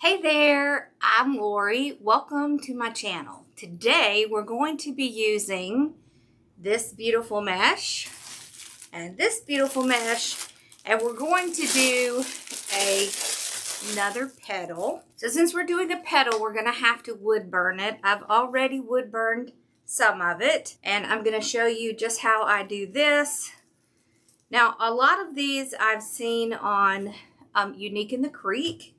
Hey there, I'm Lori. Welcome to my channel. Today we're going to be using this beautiful mesh and this beautiful mesh, and we're going to do another petal. So since we're doing a petal, we're going to have to wood burn it. I've already wood burned some of it, and I'm going to show you just how I do this. Now, a lot of these I've seen on Unique in the Creek.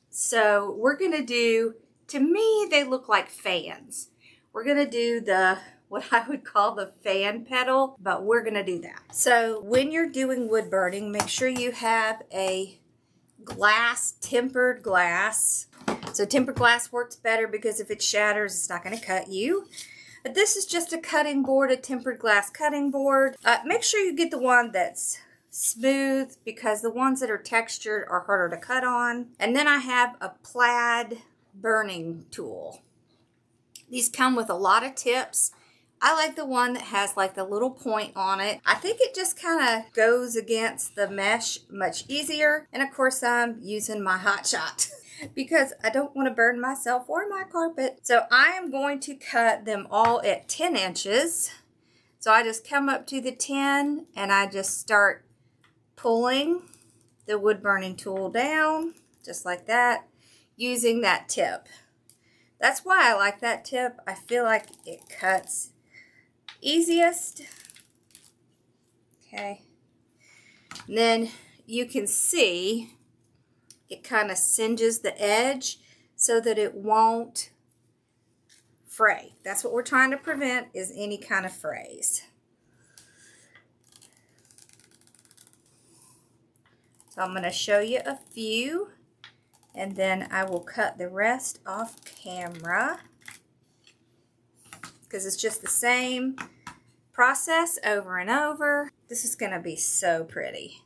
So we're going to do, to me, they look like fans. We're going to do what I would call the fan petal, but we're going to do that. So when you're doing wood burning, make sure you have a tempered glass. So tempered glass works better because if it shatters, it's not going to cut you. But this is just a cutting board, a tempered glass cutting board. Make sure you get the one that's smooth because the ones that are textured are harder to cut on. And then I have a plaid burning tool. These come with a lot of tips. I like the one that has like the little point on it. I think it just kind of goes against the mesh much easier. And of course I'm using my Hot Shot because I don't want to burn myself or my carpet. So I am going to cut them all at 10 inches. So I just come up to the 10 and I just start pulling the wood burning tool down just like that using that tip. That's why I like that tip. I feel like it cuts easiest. Okay. And then you can see it kind of singes the edge so that it won't fray. That's what we're trying to prevent, is any kind of frays. So I'm going to show you a few, and then I will cut the rest off camera because it's just the same process over and over. This is going to be so pretty.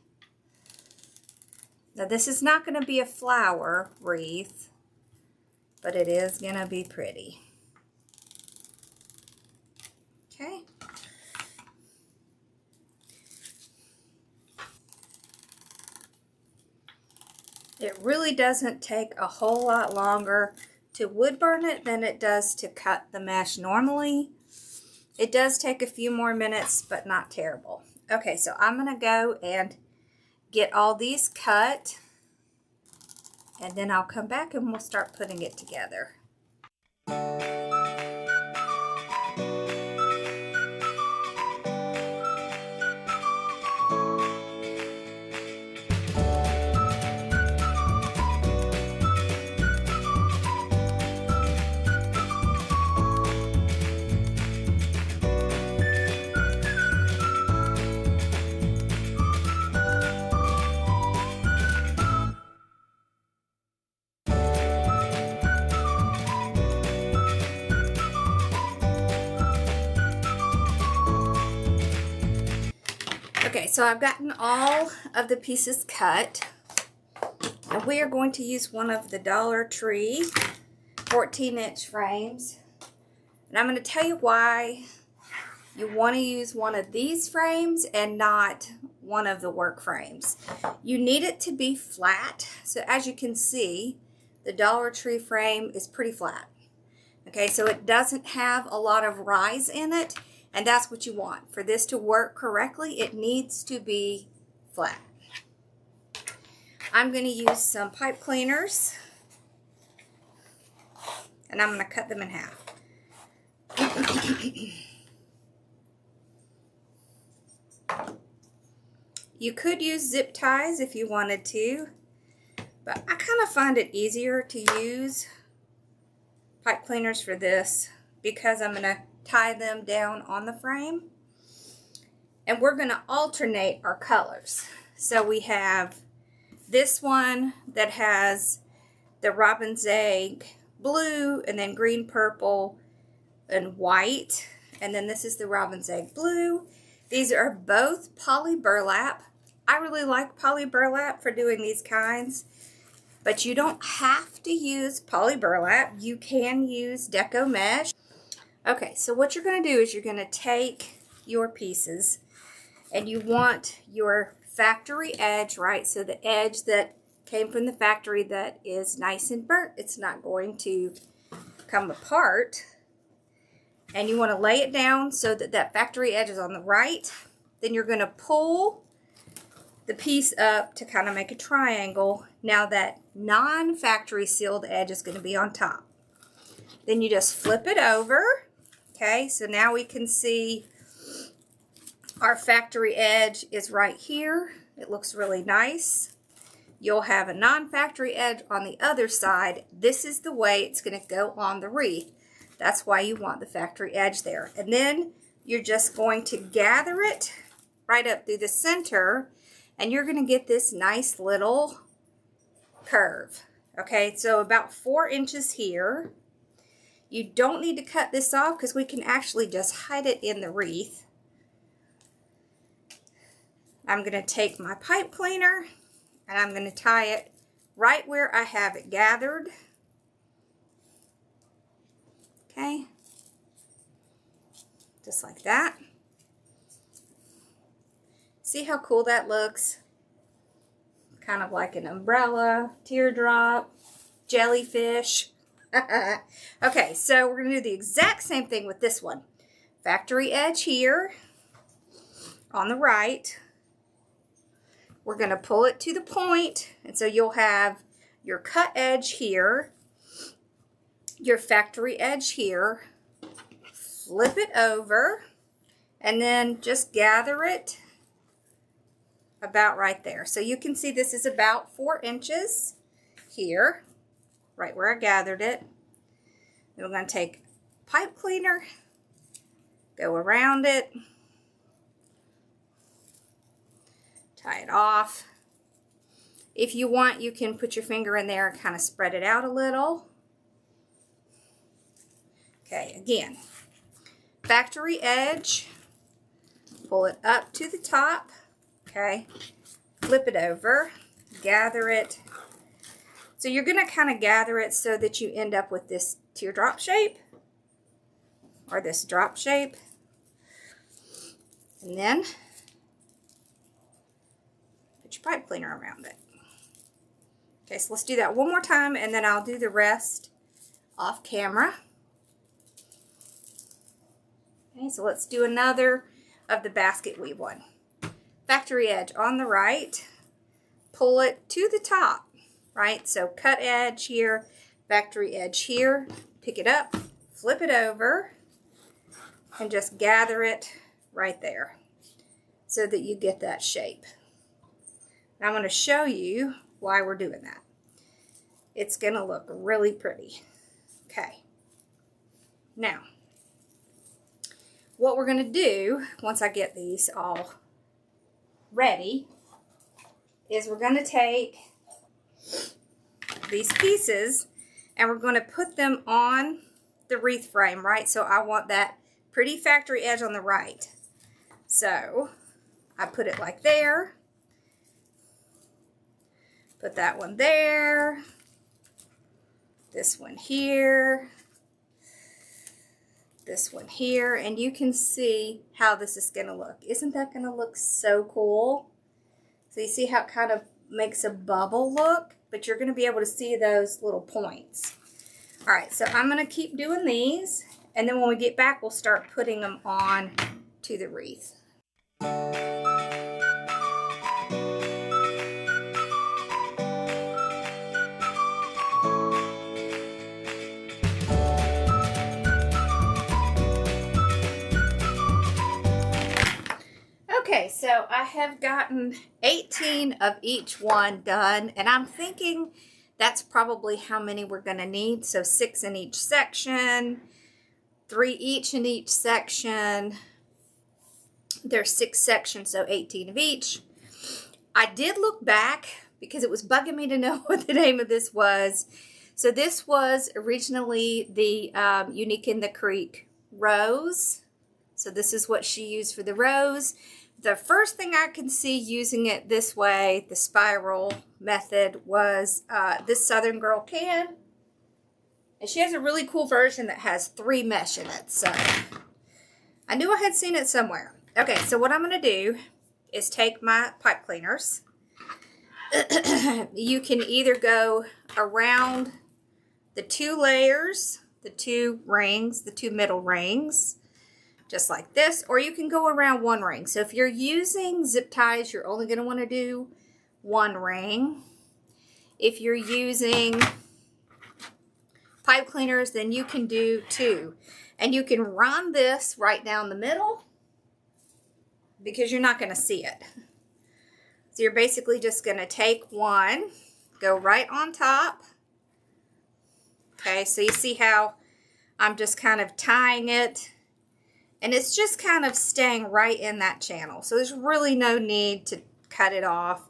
Now this is not going to be a flower wreath, but it is going to be pretty. Okay. It really doesn't take a whole lot longer to wood burn it than it does to cut the mesh normally. It does take a few more minutes, but not terrible. Okay, so I'm going to go and get all these cut, and then I'll come back and we'll start putting it together. Okay, so I've gotten all of the pieces cut, and we are going to use one of the Dollar Tree 14-inch frames. And I'm going to tell you why you want to use one of these frames and not one of the work frames. You need it to be flat. So as you can see, the Dollar Tree frame is pretty flat. Okay, so it doesn't have a lot of rise in it. And that's what you want. For this to work correctly, it needs to be flat. I'm going to use some pipe cleaners, and I'm going to cut them in half. You could use zip ties if you wanted to, but I kind of find it easier to use pipe cleaners for this because I'm going to tie them down on the frame, and we're going to alternate our colors. So we have this one that has the robin's egg blue, and then green, purple, and white, and then this is the robin's egg blue. These are both poly burlap. I really like poly burlap for doing these kinds, but you don't have to use poly burlap. You can use deco mesh. Okay, so what you're going to do is you're going to take your pieces, and you want your factory edge, right? So the edge that came from the factory that is nice and burnt. It's not going to come apart. And you want to lay it down so that that factory edge is on the right. Then you're going to pull the piece up to kind of make a triangle. Now that non-factory sealed edge is going to be on top. Then you just flip it over. Okay, so now we can see our factory edge is right here. It looks really nice. You'll have a non-factory edge on the other side. This is the way it's going to go on the wreath. That's why you want the factory edge there. And then you're just going to gather it right up through the center, and you're going to get this nice little curve. Okay, so about 4 inches here. You don't need to cut this off because we can actually just hide it in the wreath. I'm going to take my pipe cleaner and I'm going to tie it right where I have it gathered. Okay, just like that. See how cool that looks? Kind of like an umbrella, teardrop, jellyfish. Okay, so we're going to do the exact same thing with this one. Factory edge here on the right. We're going to pull it to the point, and so you'll have your cut edge here, your factory edge here, flip it over, and then just gather it about right there. So you can see this is about 4 inches here, right where I gathered it. Then we're going to take pipe cleaner, go around it, tie it off. If you want, you can put your finger in there and kind of spread it out a little. Okay, again, factory edge, pull it up to the top, okay, flip it over, gather it. So you're going to kind of gather it so that you end up with this teardrop shape or this drop shape. And then put your pipe cleaner around it. Okay, so let's do that one more time and then I'll do the rest off camera. Okay, so let's do another of the basket weave one. Factory edge on the right, pull it to the top, right? So cut edge here, factory edge here, pick it up, flip it over, and just gather it right there so that you get that shape. And I'm going to show you why we're doing that. It's going to look really pretty. Okay. Now, what we're going to do once I get these all ready is we're going to take these pieces and we're going to put them on the wreath frame, right? So I want that pretty factory edge on the right. So I put it like there. Put that one there. This one here. This one here, and you can see how this is going to look. Isn't that going to look so cool? So you see how it kind of makes a bubble look, but you're going to be able to see those little points. All right, so I'm going to keep doing these, and then when we get back, we'll start putting them on to the wreath. Okay, so I have gotten 18 of each one done, and I'm thinking that's probably how many we're going to need. So 6 in each section, 3 each in each section. There's 6 sections, so 18 of each. I did look back because it was bugging me to know what the name of this was. So this was originally the Unique in the Creek rose. So this is what she used for the rose. The first thing I can see using it this way, the spiral method, was this Southern Girl can. And she has a really cool version that has 3 mesh in it. So I knew I had seen it somewhere. Okay, so what I'm going to do is take my pipe cleaners, You can either go around the 2 layers, the 2 rings, the 2 middle rings, just like this, or you can go around 1 ring. So if you're using zip ties, you're only going to want to do 1 ring. If you're using pipe cleaners, then you can do 2. And you can run this right down the middle because you're not going to see it. So you're basically just going to take 1, go right on top. Okay, so you see how I'm just kind of tying it, and it's just kind of staying right in that channel. So there's really no need to cut it off.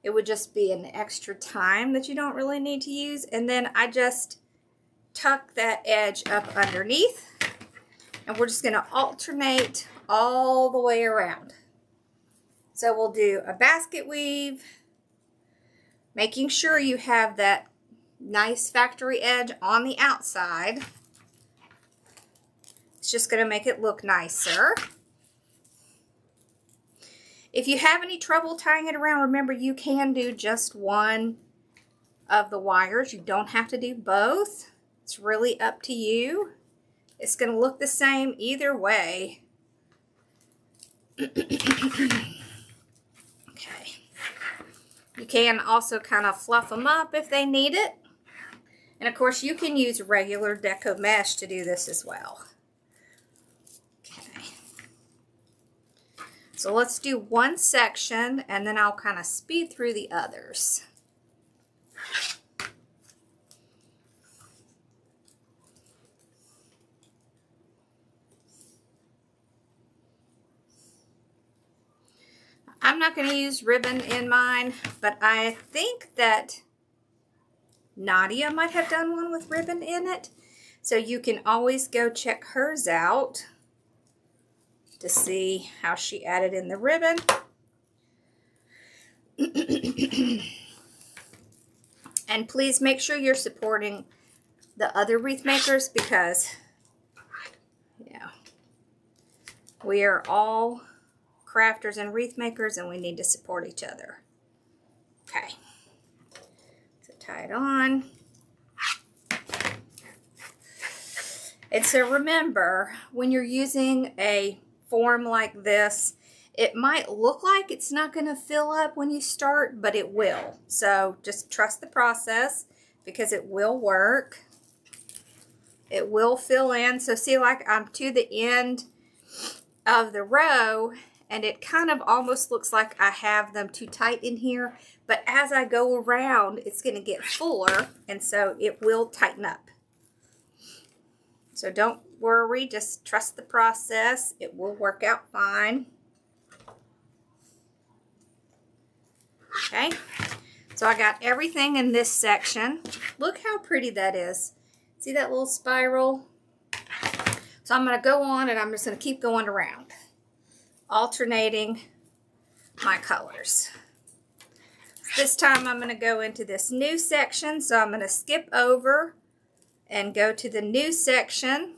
It would just be an extra time that you don't really need to use. And then I just tuck that edge up underneath, and we're just going to alternate all the way around. So we'll do a basket weave, making sure you have that nice factory edge on the outside. It's just going to make it look nicer. If you have any trouble tying it around, remember you can do just 1 of the wires. You don't have to do both. It's really up to you. It's going to look the same either way. Okay. You can also kind of fluff them up if they need it. And of course you can use regular deco mesh to do this as well. Okay. So let's do 1 section and then I'll kind of speed through the others. I'm not going to use ribbon in mine, but I think that Nadia might have done one with ribbon in it. So you can always go check hers out to see how she added in the ribbon. And please make sure you're supporting the other wreath makers because, yeah, we are all crafters and wreath makers and we need to support each other. Okay. So tie it on. And so remember, when you're using a form like this, it might look like it's not going to fill up when you start, but it will. So just trust the process because it will work. It will fill in. So see, like I'm to the end of the row and it kind of almost looks like I have them too tight in here. But as I go around, it's going to get fuller and so it will tighten up. So don't worry, just trust the process. It will work out fine. Okay, so I got everything in this section. Look how pretty that is. See that little spiral? So I'm going to go on and I'm just going to keep going around, alternating my colors. This time I'm going to go into this new section, so I'm going to skip over and go to the new section.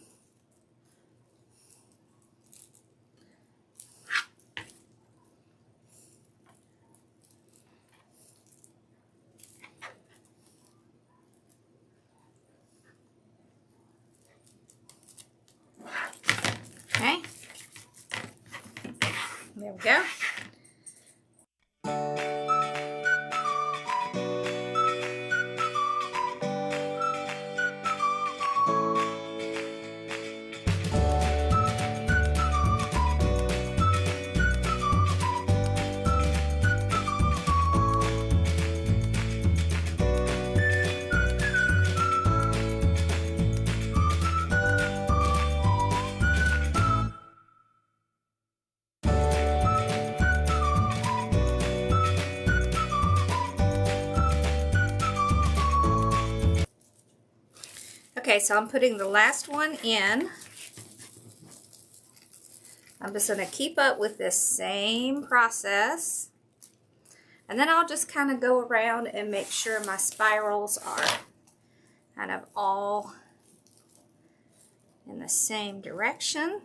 Okay, there we go. Okay, so I'm putting the last one in. I'm just going to keep up with this same process. And then I'll just kind of go around and make sure my spirals are kind of all in the same direction.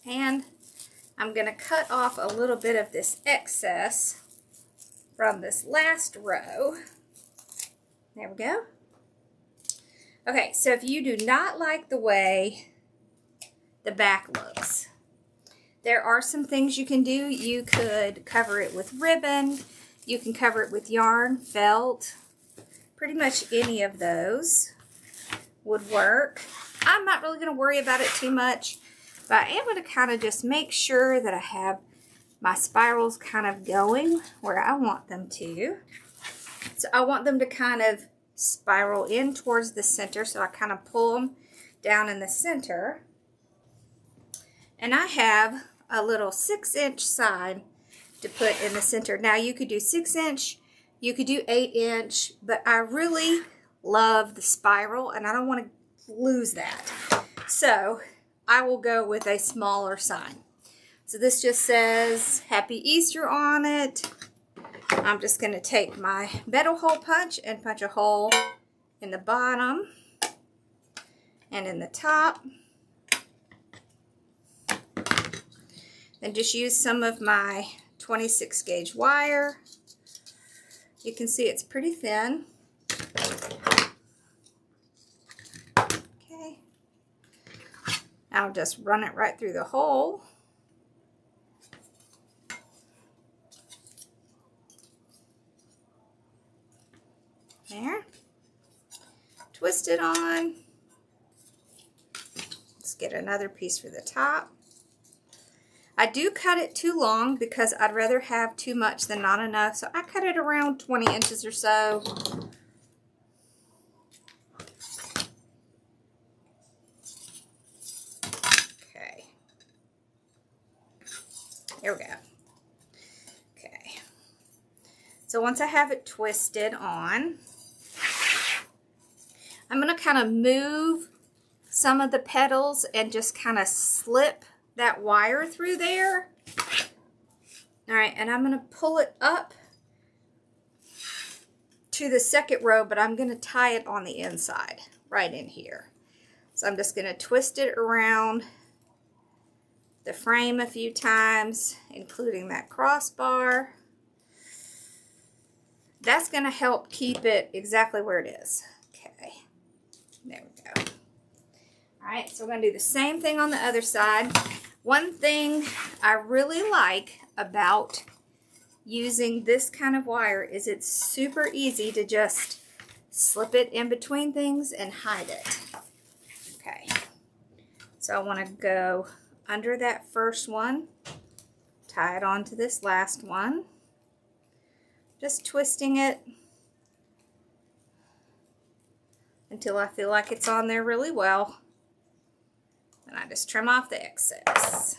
And I'm going to cut off a little bit of this excess from this last row. There we go. Okay, so if you do not like the way the back looks, there are some things you can do. You could cover it with ribbon. You can cover it with yarn, felt. Pretty much any of those would work. I'm not really going to worry about it too much, but I am going to kind of just make sure that I have my spirals kind of going where I want them to. So I want them to kind of spiral in towards the center, so I kind of pull them down in the center. And I have a little 6-inch side to put in the center. Now you could do 6-inch, you could do 8-inch, but I really love the spiral and I don't want to lose that. So I will go with a smaller sign. So this just says Happy Easter on it. I'm just going to take my metal hole punch and punch a hole in the bottom and in the top. Then just use some of my 26 gauge wire. You can see it's pretty thin. Okay. I'll just run it right through the hole. There. Twist it on. Let's get another piece for the top. I do cut it too long because I'd rather have too much than not enough. So I cut it around 20 inches or so. Okay. Here we go. Okay. So once I have it twisted on, I'm going to kind of move some of the petals and just kind of slip that wire through there. All right, and I'm going to pull it up to the second row, but I'm going to tie it on the inside, right in here. So I'm just going to twist it around the frame a few times, including that crossbar. That's going to help keep it exactly where it is. Okay, there we go. All right, so we're going to do the same thing on the other side. One thing I really like about using this kind of wire is it's super easy to just slip it in between things and hide it. Okay, so I want to go under that first one, tie it onto this last one, just twisting it until I feel like it's on there really well. And I just trim off the excess.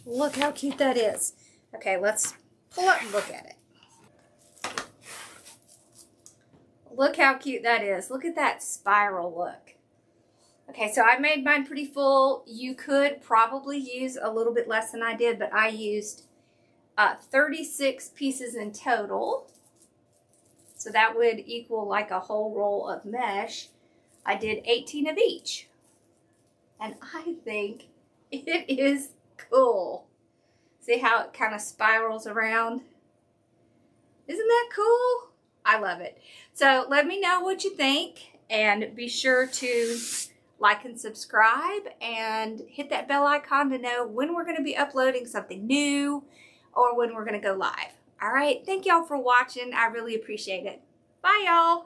Look how cute that is. Okay, let's pull up and look at it. Look how cute that is. Look at that spiral look. Okay, so I made mine pretty full. You could probably use a little bit less than I did, but I used 36 pieces in total. So that would equal like a whole roll of mesh. I did 18 of each. And I think it is cool. See how it kind of spirals around? Isn't that cool? I love it. So let me know what you think, and be sure to like and subscribe and hit that bell icon to know when we're going to be uploading something new or when we're going to go live. All right, thank y'all for watching. I really appreciate it. Bye, y'all.